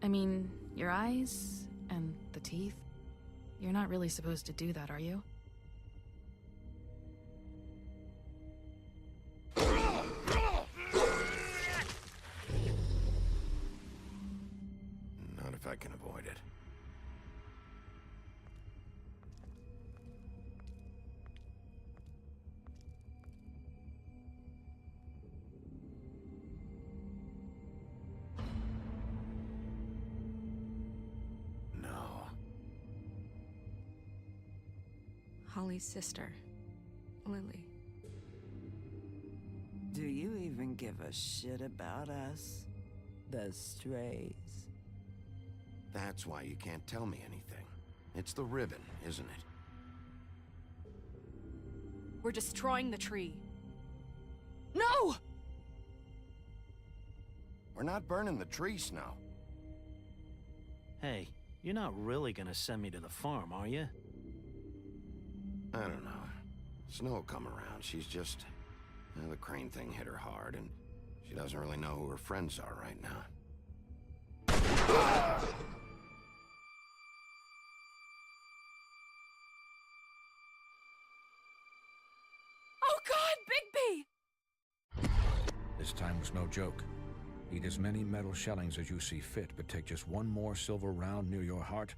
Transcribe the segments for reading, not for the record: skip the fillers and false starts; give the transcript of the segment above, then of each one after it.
I mean, your eyes and the teeth. You're not really supposed to do that, are you? Not if I can avoid it. Holly's sister, Lily. Do you even give a shit about us? The strays. That's why you can't tell me anything. It's the ribbon, isn't it? We're destroying the tree. No! We're not burning the tree, Snow. Hey, you're not really gonna send me to the farm, are you? I don't know. Snow will come around. She's just... the crane thing hit her hard, and she doesn't really know who her friends are right now. Oh God, Bigby! This time was no joke. Eat as many metal shellings as you see fit, but take just one more silver round near your heart,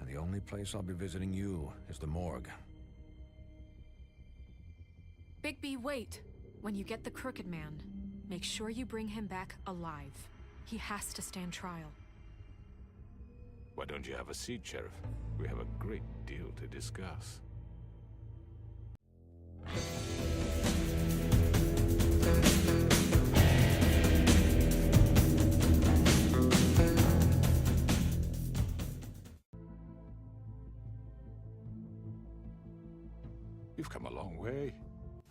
and the only place I'll be visiting you is the morgue. Bigby, wait. When you get the Crooked Man, make sure you bring him back alive. He has to stand trial. Why don't you have a seat, Sheriff? We have a great deal to discuss. You've come a long way.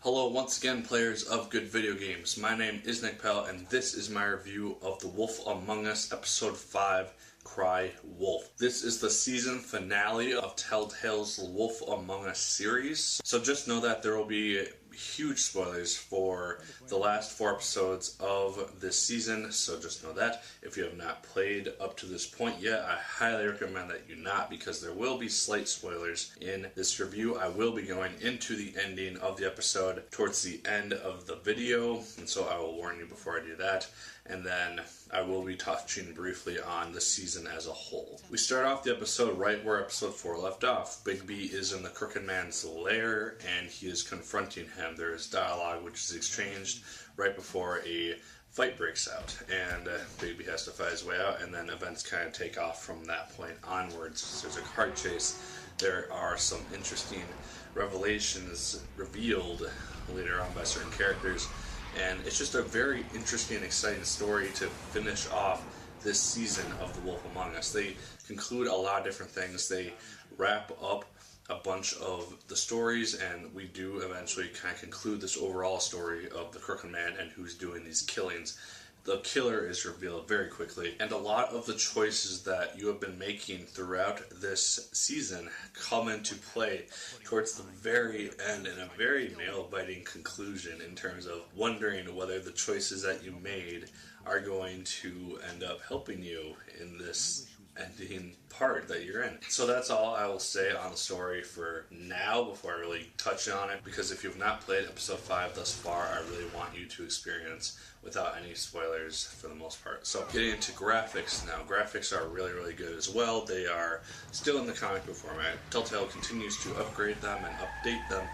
Hello once again, players of good video games. My name is Nick Pell, and this is my review of The Wolf Among Us Episode 5, Cry Wolf. This is the season finale of Telltale's The Wolf Among Us series. So just know that there will be huge spoilers for the last 4 episodes of this season, so just know that. If you have not played up to this point yet, I highly recommend that you not, because there will be slight spoilers in this review. I will be going into the ending of the episode towards the end of the video, and so I will warn you before I do that. And then I will be touching briefly on the season as a whole. We start off the episode right where episode 4 left off. Bigby is in the Crooked Man's lair, and he is confronting him. There is dialogue which is exchanged right before a fight breaks out, and Bigby has to fight his way out, and then events kind of take off from that point onwards. There's a car chase. There are some interesting revelations revealed later on by certain characters. And it's just a very interesting and exciting story to finish off this season of The Wolf Among Us. They conclude a lot of different things. They wrap up a bunch of the stories, and we do eventually kind of conclude this overall story of the Crooked Man and who's doing these killings. The killer is revealed very quickly, and a lot of the choices that you have been making throughout this season come into play towards the very end in a very nail-biting conclusion, in terms of wondering whether the choices that you made are going to end up helping you in this ending part that you're in. So that's all I will say on the story for now before I really touch on it, because if you've not played episode 5 thus far, I really want you to experience without any spoilers for the most part. So getting into graphics now. Graphics are really, really good as well. They are still in the comic book format. Telltale continues to upgrade them and update them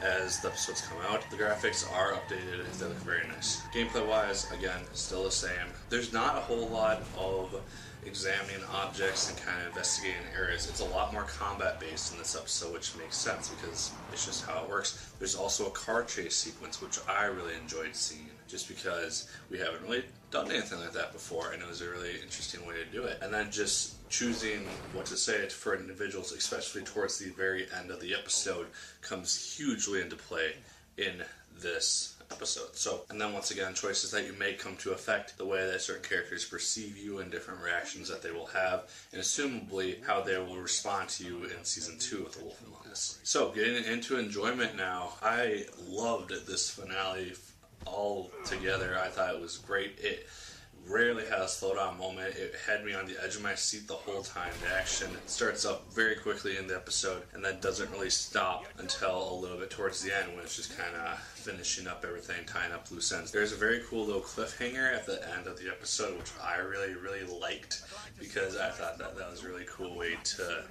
as the episodes come out. The graphics are updated. They look very nice. Gameplay wise, again, still the same. There's not a whole lot of examining objects and kind of investigating areas. It's a lot more combat based in this episode, which makes sense because it's just how it works. There's also a car chase sequence, which I really enjoyed seeing, just because we haven't really done anything like that before, and it was a really interesting way to do it. And then just choosing what to say for individuals, especially towards the very end of the episode, comes hugely into play in this episode. So, and then once again, choices that you make come to affect the way that certain characters perceive you and different reactions that they will have, and assumably how they will respond to you in season 2 of The Wolf Among Us. So, getting into enjoyment now, I loved this finale all together. I thought it was great. It rarely had a slowdown moment. It had me on the edge of my seat the whole time. The action starts up very quickly in the episode and then doesn't really stop until a little bit towards the end when it's just kind of finishing up everything, tying up loose ends. There's a very cool little cliffhanger at the end of the episode, which I really, really liked because I thought that was a really cool way to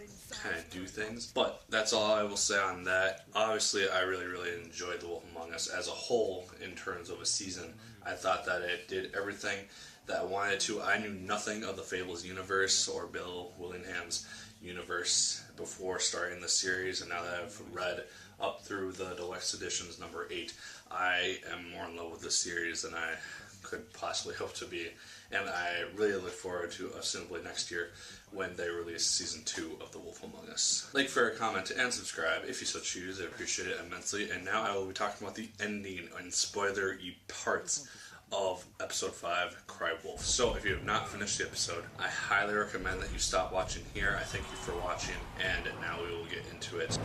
kind of do things. But that's all I will say on that. Obviously, I really, really enjoyed The Wolf Among Us as a whole in terms of a season. I thought that it did everything that I wanted to. I knew nothing of the Fables universe or Bill Willingham's universe before starting the series, and now that I've read up through the deluxe editions number 8, I am more in love with the series than I could possibly hope to be, and I really look forward to assumably next year when they release season 2 of The Wolf Among Us. Like, favorite, comment, and subscribe if you so choose. I appreciate it immensely. And now I will be talking about the ending and spoiler-y parts of episode 5, Cry Wolf. So if you have not finished the episode, I highly recommend that you stop watching here. I thank you for watching, and now we will get into it.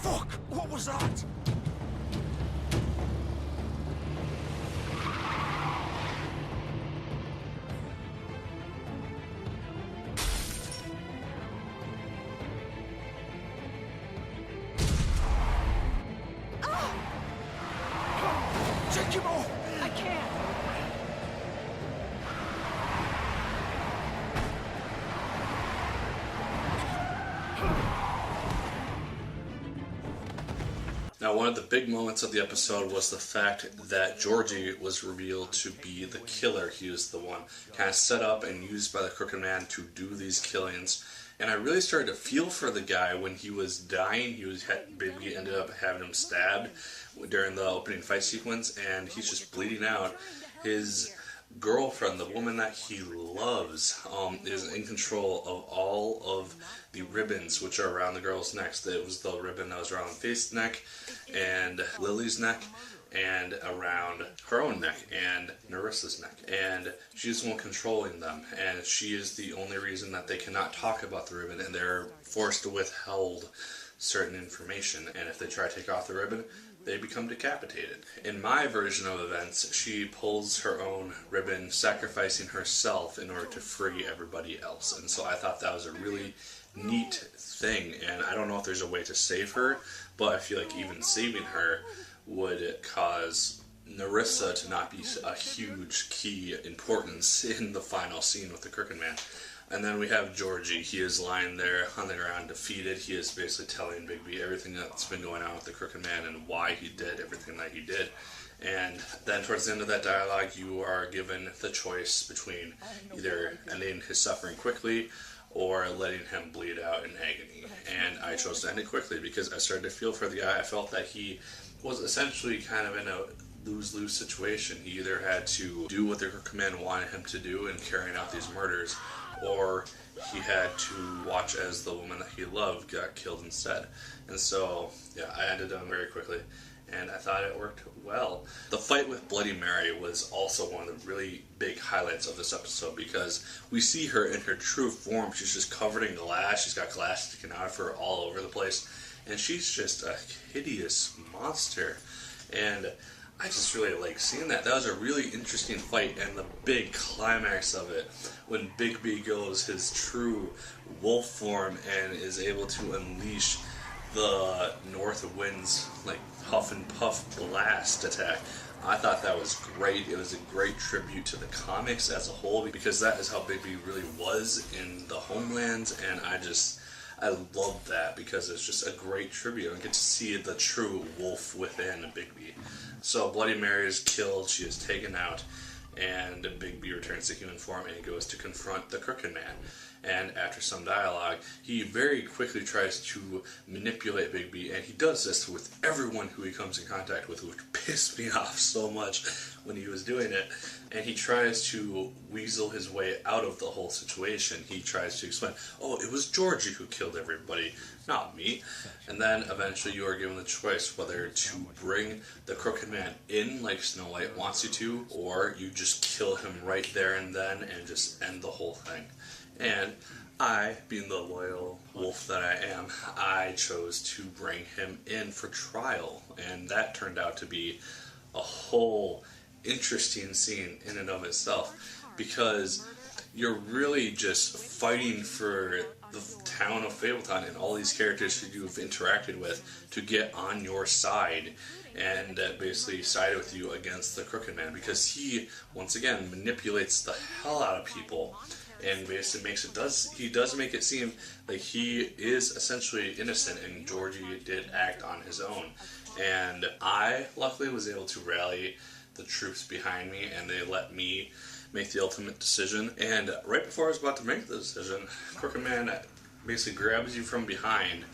Fuck! What was that? Take him off! I can't! Now, one of the big moments of the episode was the fact that Georgie was revealed to be the killer. He was the one kind of set up and used by the Crooked Man to do these killings. And I really started to feel for the guy when he was dying. Bigby ended up having him stabbed during the opening fight sequence, and he's just bleeding out. His girlfriend, the woman that he loves, is in control of all of the ribbons which are around the girl's necks. It was the ribbon that was around Faith's neck and Lily's neck and around her own neck and Nerissa's neck. And she's the one controlling them, and she is the only reason that they cannot talk about the ribbon, and they're forced to withhold certain information. And if they try to take off the ribbon, they become decapitated. In my version of events, she pulls her own ribbon, sacrificing herself in order to free everybody else. And so I thought that was a really neat thing, and I don't know if there's a way to save her, but I feel like even saving her would cause Nerissa to not be a huge key importance in the final scene with the Crooked Man. And then we have Georgie. He is lying there on the ground, defeated. He is basically telling Bigby everything that's been going on with the Crooked Man and why he did everything that he did. And then towards the end of that dialogue, you are given the choice between either ending his suffering quickly or letting him bleed out in agony. And I chose to end it quickly because I started to feel for the guy. I felt that he was essentially kind of in a lose-lose situation. He either had to do what the Crooked Man wanted him to do in carrying out these murders, or he had to watch as the woman that he loved got killed instead. And so, yeah, I ended him very quickly, and I thought it worked well. The fight with Bloody Mary was also one of the really big highlights of this episode because we see her in her true form. She's just covered in glass. She's got glass sticking out of her all over the place, and she's just a hideous monster. And I just really like seeing that. That was a really interesting fight, and the big climax of it, when Bigby goes his true wolf form and is able to unleash the North Wind's like huff and puff blast attack. I thought that was great. It was a great tribute to the comics as a whole, because that is how Bigby really was in the Homelands, and I love that because it's just a great tribute. I get to see the true wolf within Bigby. So Bloody Mary is killed, she is taken out, and Bigby returns to human form and he goes to confront the Crooked Man. And after some dialogue, he very quickly tries to manipulate Bigby, and he does this with everyone who he comes in contact with, which pissed me off so much when he was doing it. And he tries to weasel his way out of the whole situation. He tries to explain, oh, it was Georgie who killed everybody, not me. And then eventually you are given the choice whether to bring the Crooked Man in like Snow White wants you to, or you just kill him right there and then and just end the whole thing. And I, being the loyal wolf that I am, I chose to bring him in for trial, and that turned out to be a whole interesting scene in and of itself, because you're really just fighting for the town of Fabletown and all these characters who you've interacted with to get on your side and basically side with you against the Crooked Man, because he, once again, manipulates the hell out of people and basically he does make it seem like he is essentially innocent and Georgie did act on his own. And I, luckily, was able to rally the troops behind me, and they let me make the ultimate decision. And right before I was about to make the decision, Crooked Man basically grabs you from behind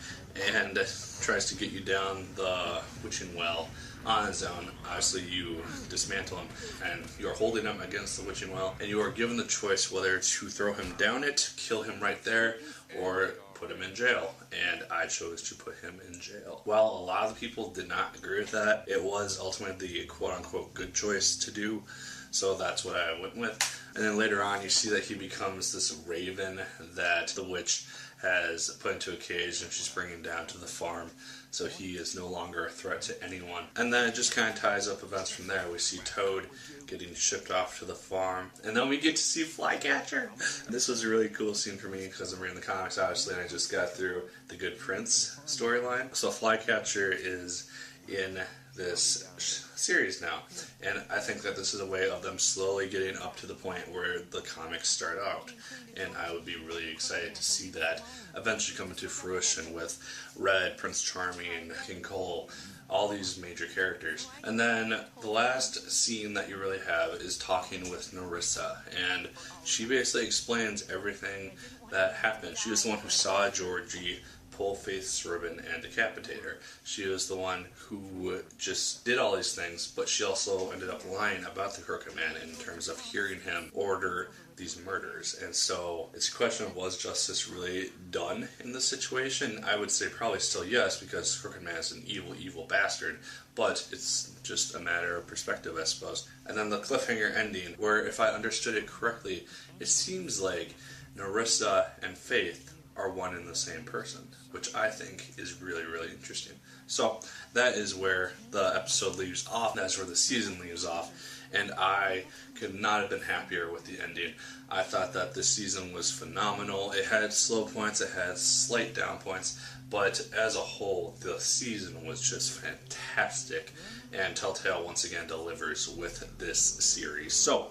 and tries to get you down the witching well on his own. Obviously, you dismantle him, and you are holding him against the witching well, and you are given the choice whether to throw him down it, kill him right there, or put him in jail. And I chose to put him in jail. While a lot of people did not agree with that, it was ultimately the quote-unquote good choice to do, so that's what I went with. And then later on, you see that he becomes this raven that the witch has put into a cage and she's bringing down to the farm, so he is no longer a threat to anyone. And then it just kind of ties up events from there. We see Toad getting shipped off to the farm, and then we get to see Flycatcher. This was a really cool scene for me because I'm reading the comics, obviously, and I just got through the Good Prince storyline. So Flycatcher is in this series now, and I think that this is a way of them slowly getting up to the point where the comics start out, and I would be really excited to see that eventually come into fruition with Red, Prince Charming, King Cole, all these major characters. And then the last scene that you really have is talking with Narissa, and she basically explains everything that happened. She was the one who saw Georgie pull Faith's ribbon and decapitate her. She was the one who just did all these things, but she also ended up lying about the Crooked Man in terms of hearing him order these murders. And so it's a question of, was justice really done in this situation? I would say probably still yes, because Crooked Man is an evil, evil bastard, but it's just a matter of perspective, I suppose. And then the cliffhanger ending, where if I understood it correctly, it seems like Narissa and Faith are one and the same person, which I think is really, really interesting. So that is where the episode leaves off, that's where the season leaves off, and I could not have been happier with the ending. I thought that this season was phenomenal. It had slow points, it had slight down points, but as a whole, the season was just fantastic, and Telltale once again delivers with this series. So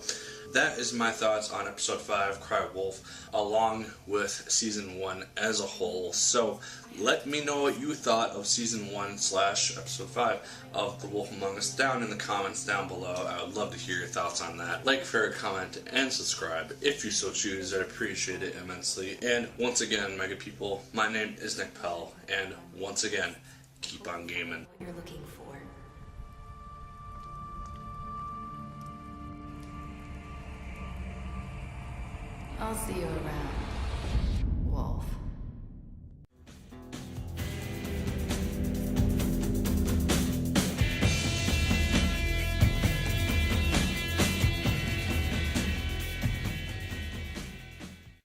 that is my thoughts on episode 5, Cry Wolf, along with season 1 as a whole. So let me know what you thought of season 1/episode 5 of The Wolf Among Us down in the comments down below. I would love to hear your thoughts on that. Like, favorite, comment, and subscribe if you so choose. I'd appreciate it immensely. And once again, mega people, my name is Nick Pell, and once again, keep on gaming. You're looking for. I'll see you around.